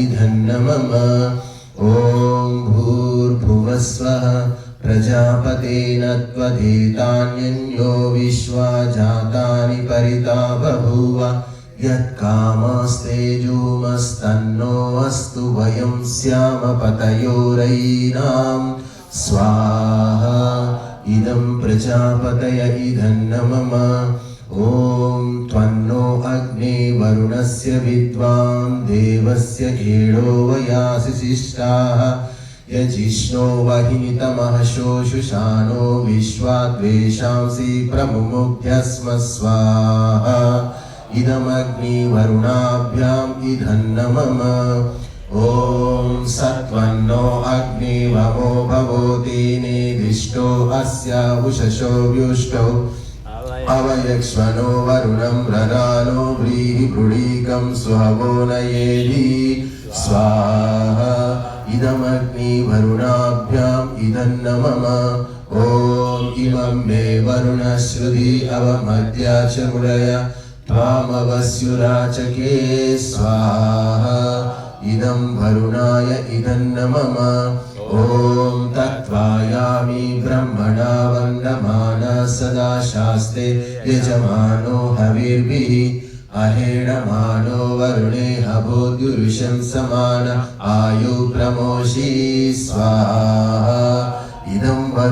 इधन्नमम ॐ भूर्भुवस्वः प्रजापतेन त्वधीतान्यन्यो विश्वा जातानि परिता बभूव यत्कामस्तेजोमस्तन्नो अस्तु वयं स्याम पतयोरयीनां स्वाहा इदं प्रजापतय इधन्नमम ॐ त्वन्नो अग्ने वरुणस्य विद्वान् देवस्य घेडो वयासि शिष्टाः यजिष्णो वहिनितमः शोषुषाणो विश्वाद्वेषांसि प्रमुमुख्यस्म स्वाहा इदमग्निवरुणाभ्याम् इधन्नमम ॐ सत्वन्नो अग्निवमो भवोति निर्दिष्टो अस्य उषसो व्युष्टो अवयक्ष्मनो वरुणं ररानो व्रीहिपुडीकं सुहवो नयेधि स्वाहा इदमग्निवरुणाभ्याम् इदन्नमम ॐ इमं मे वरुणश्रुधि अवमद्याचमुदय त्वामवस्युराचके स्वाहा इदं वरुणाय इदन्नमम ॐ तत्त्वायामि ब्रह्मणा वन्दमानः सदा शास्ते यजमानो हविर्भिः अहेणमानो वरुणे हभोद्युरुषं समान आयु प्रमोषि स्वाहा इदं